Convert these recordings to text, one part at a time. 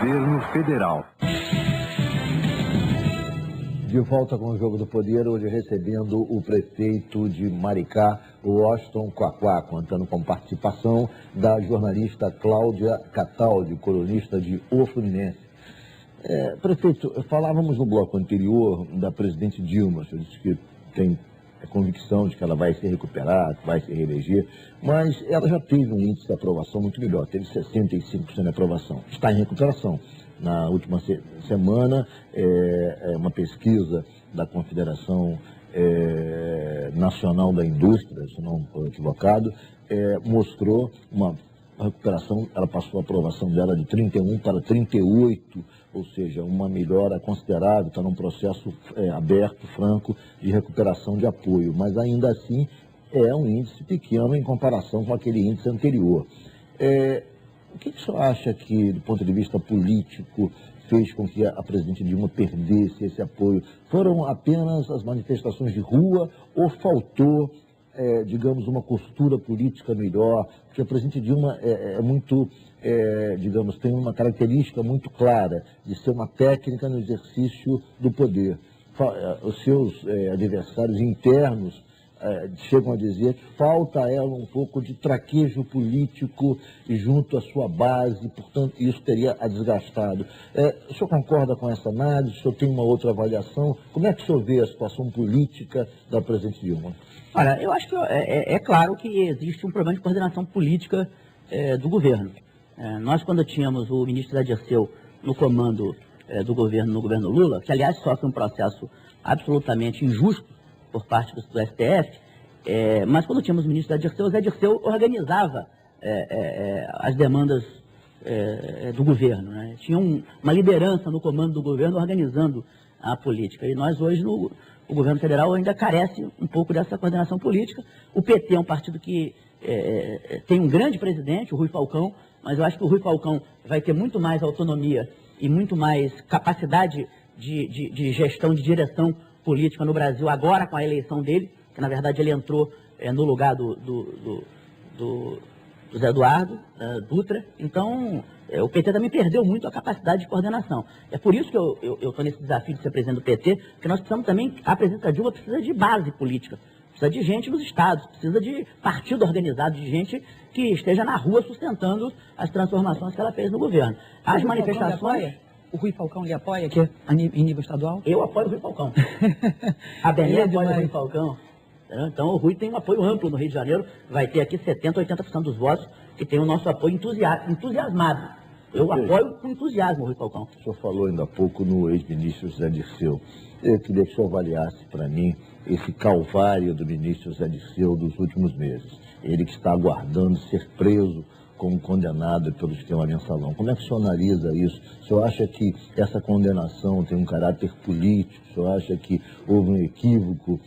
Governo Federal. De volta com o Jogo do Poder, hoje recebendo o prefeito de Maricá, Washington Quaquá, contando com participação da jornalista Cláudia Cataldi, colunista de O Fluminense. Prefeito, falávamos no bloco anterior da presidente Dilma, o senhor disse que tem a convicção de que ela vai se recuperar, que vai se reeleger, mas ela já teve um índice de aprovação muito melhor, teve 65% de aprovação, está em recuperação. Na última semana, uma pesquisa da Confederação Nacional da Indústria, se não estou equivocado, mostrou uma recuperação, ela passou a aprovação dela de 31 para 38, ou seja, uma melhora considerável, está num processo aberto, franco, de recuperação de apoio, mas ainda assim é um índice pequeno em comparação com aquele índice anterior. O que o senhor acha que, do ponto de vista político, fez com que a presidente Dilma perdesse esse apoio? Foram apenas as manifestações de rua ou faltou, digamos, uma postura política melhor? Porque a presidente Dilma digamos, tem uma característica muito clara de ser uma técnica no exercício do poder. Os seus adversários internos chegam a dizer que falta a ela um pouco de traquejo político junto à sua base, portanto, isso teria a desgastado. O senhor concorda com essa análise? O senhor tem uma outra avaliação? Como é que o senhor vê a situação política da presidente Dilma? Olha, eu acho que é claro que existe um problema de coordenação política do governo. Nós, quando tínhamos o ministro Zé Dirceu no comando do governo, no governo Lula, que, aliás, sofre um processo absolutamente injusto por parte do STF, mas quando tínhamos o ministro o Zé Dirceu organizava as demandas do governo, né? Tinha uma liderança no comando do governo organizando a política. E nós hoje, o governo federal ainda carece um pouco dessa coordenação política. O PT é um partido que tem um grande presidente, o Rui Falcão, mas eu acho que o Rui Falcão vai ter muito mais autonomia e muito mais capacidade de gestão, de direção política no Brasil agora com a eleição dele, que na verdade ele entrou no lugar do Zé Eduardo Dutra. Então, o PT também perdeu muito a capacidade de coordenação. É por isso que eu estou nesse desafio de ser presidente do PT, porque nós precisamos também, a presidência da Dilma precisa de base política, precisa de gente nos estados, precisa de partido organizado, de gente que esteja na rua sustentando as transformações que ela fez no governo. As manifestações... O Rui Falcão lhe apoia aqui em nível estadual? Eu apoio o Rui Falcão. A Belém apoia o Rui Falcão. Então o Rui tem um apoio amplo no Rio de Janeiro, vai ter aqui 70%, 80% dos votos que tem o nosso apoio entusiasmado. Eu apoio com entusiasmo o Rui Falcão. O senhor falou ainda há pouco no ex-ministro Zé Dirceu. Eu queria que o senhor avaliasse para mim esse calvário do ministro Zé Dirceu dos últimos meses. Ele que está aguardando ser preso como condenado pelo esquema mensalão. Como é que o senhor analisa isso? O senhor acha que essa condenação tem um caráter político? O senhor acha que houve um equívoco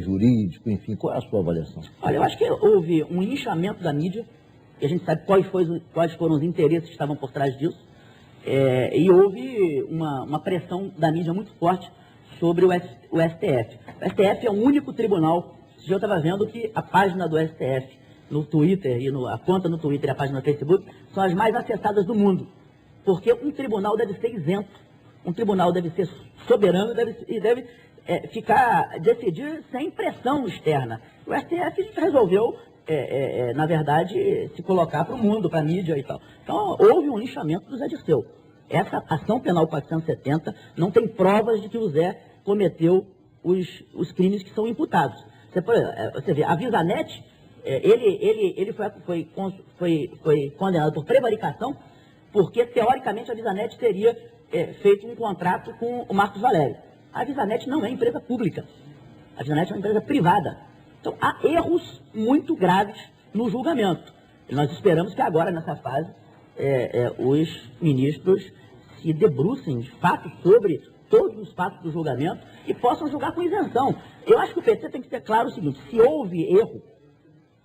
jurídico? Enfim, qual é a sua avaliação? Olha, eu acho que houve um linchamento da mídia, e a gente sabe quais foram os interesses que estavam por trás disso, e houve uma pressão da mídia muito forte sobre o STF. O STF é o único tribunal, eu estava vendo que a página do STF no Twitter, a conta no Twitter e a página no Facebook, são as mais acessadas do mundo. Porque um tribunal deve ser isento, um tribunal deve ser soberano e deve decidir sem pressão externa. O STF resolveu, na verdade, se colocar para o mundo, para a mídia e tal. Então, houve um linchamento do Zé Dirceu. Essa ação penal 470 não tem provas de que o Zé cometeu os crimes que são imputados. Você vê, a Visanet... Ele foi condenado por prevaricação, porque, teoricamente, a Visanet teria feito um contrato com o Marcos Valério. A Visanet não é empresa pública. A Visanet é uma empresa privada. Então, há erros muito graves no julgamento. E nós esperamos que agora, nessa fase, os ministros se debrucem, de fato, sobre todos os fatos do julgamento e possam julgar com isenção. Eu acho que o PT tem que ter claro o seguinte: se houve erro,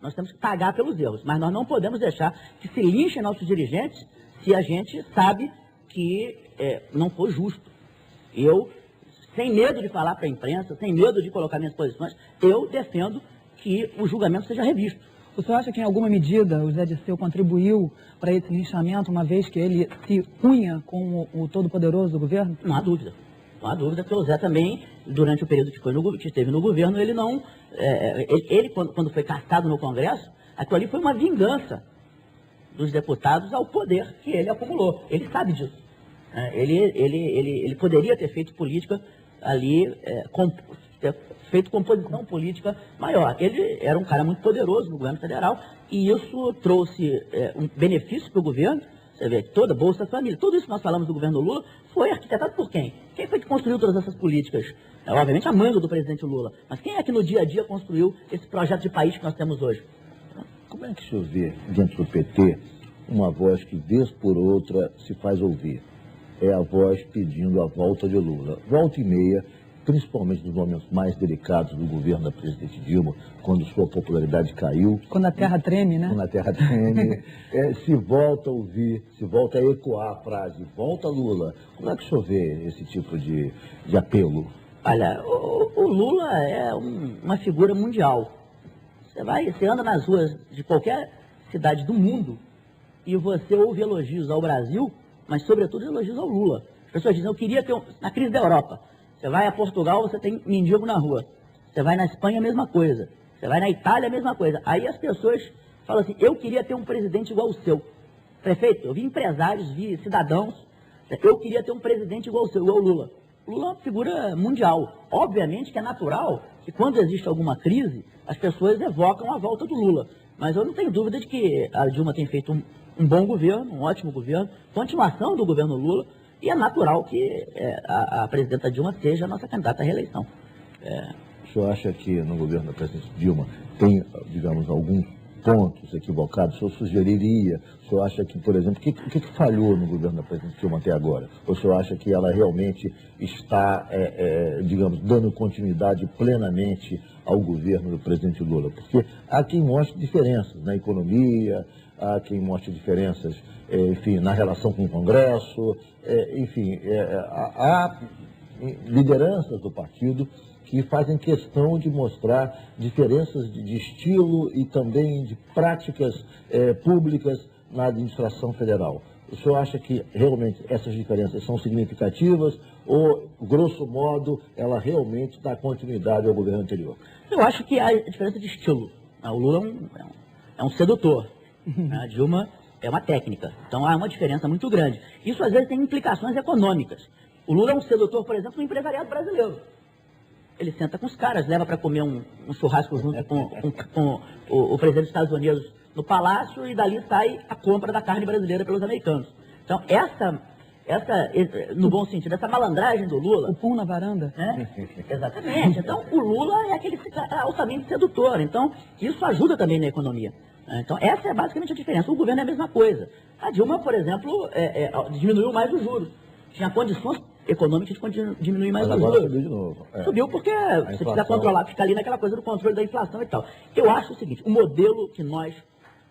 nós temos que pagar pelos erros, mas nós não podemos deixar que se linchem nossos dirigentes se a gente sabe que não foi justo. Eu, sem medo de falar para a imprensa, sem medo de colocar minhas posições, eu defendo que o julgamento seja revisto. O senhor acha que em alguma medida o Zé Dirceu contribuiu para esse linchamento, uma vez que ele se unha com o todo-poderoso do governo? Não há dúvida. Não há dúvida que o Zé também, durante o período que esteve no governo, ele não... quando foi caçado no Congresso, aquilo ali foi uma vingança dos deputados ao poder que ele acumulou. Ele sabe disso. Ele poderia ter feito política ali, ter feito composição política maior. Ele era um cara muito poderoso no governo federal e isso trouxe um benefício para o governo. Você vê, toda a Bolsa Família, tudo isso que nós falamos do governo Lula foi arquitetado por quem? Quem foi que construiu todas essas políticas? Obviamente a manga do presidente Lula, mas quem é que no dia a dia construiu esse projeto de país que nós temos hoje? Como é que o senhor vê dentro do PT uma voz que vez por outra se faz ouvir? É a voz pedindo a volta de Lula. Volta e meia, principalmente nos momentos mais delicados do governo da presidente Dilma, quando sua popularidade caiu. Quando a terra treme, né? Quando a terra treme, se volta a ouvir, se volta a ecoar a frase, volta Lula. Como é que o senhor vê esse tipo de apelo? Olha, o Lula é uma figura mundial. Você anda nas ruas de qualquer cidade do mundo e você ouve elogios ao Brasil, mas sobretudo elogios ao Lula. As pessoas dizem, eu queria ter, na crise da Europa, você vai a Portugal, você tem mendigo na rua. Você vai na Espanha, a mesma coisa. Você vai na Itália, a mesma coisa. Aí as pessoas falam assim, eu queria ter um presidente igual o seu. Prefeito, eu vi empresários, vi cidadãos, eu queria ter um presidente igual o seu, igual o Lula. O Lula é uma figura mundial. Obviamente que é natural que quando existe alguma crise, as pessoas evocam a volta do Lula. Mas eu não tenho dúvida de que a Dilma tem feito um bom governo, um ótimo governo, continuação do governo Lula, e é natural que a presidenta Dilma seja a nossa candidata à reeleição. O senhor acha que no governo da presidente Dilma tem, digamos, alguns pontos equivocados? O senhor sugeriria? O senhor acha que, por exemplo, o que falhou no governo da presidente Dilma até agora? Ou o senhor acha que ela realmente está, digamos, dando continuidade plenamente ao governo do presidente Lula? Porque há quem mostre diferenças na economia, há quem mostre diferenças, enfim, na relação com o Congresso, enfim, há lideranças do partido que fazem questão de mostrar diferenças de estilo e também de práticas públicas na administração federal. O senhor acha que realmente essas diferenças são significativas ou, grosso modo, ela realmente dá continuidade ao governo anterior? Eu acho que há diferença de estilo. O Lula é um sedutor. A Dilma é uma técnica. Então há uma diferença muito grande. Isso às vezes tem implicações econômicas. O Lula é um sedutor, por exemplo, do empresariado brasileiro. Ele senta com os caras, leva para comer um churrasco junto com o presidente dos Estados Unidos no palácio e dali sai a compra da carne brasileira pelos americanos. Então no bom sentido, essa malandragem do Lula... O pum na varanda. Exatamente. Então o Lula é aquele altamente sedutor. Então isso ajuda também na economia. Então essa é basicamente a diferença. O governo é a mesma coisa. A Dilma, por exemplo, diminuiu mais os juros. Tinha condições econômicas de diminuir mais os juros. Subiu de novo. Subiu porque você precisa controlar, fica ali naquela coisa do controle da inflação e tal. Eu acho o seguinte, o modelo que nós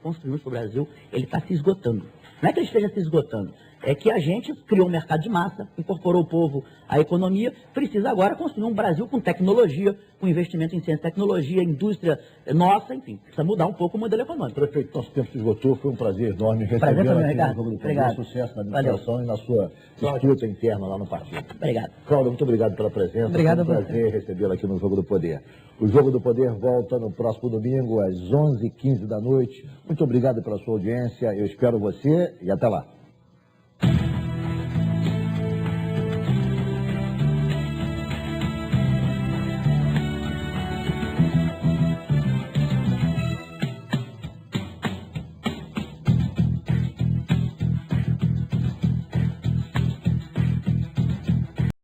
construímos para o Brasil, ele está se esgotando. Não é que ele esteja se esgotando, é que a gente criou um mercado de massa, incorporou o povo à economia, precisa agora construir um Brasil com tecnologia, com investimento em ciência e tecnologia, indústria nossa, enfim, precisa mudar um pouco o modelo econômico. Prefeito, nosso tempo se esgotou, foi um prazer enorme recebê-lo aqui no Jogo do Poder. Sucesso na administração e na sua disputa interna lá no partido. Obrigado. Cláudio, muito obrigado pela presença. Obrigado foi um prazer recebê-lo aqui no Jogo do Poder. O Jogo do Poder volta no próximo domingo, às 11h15 da noite. Muito obrigado pela sua audiência, eu espero você e até lá.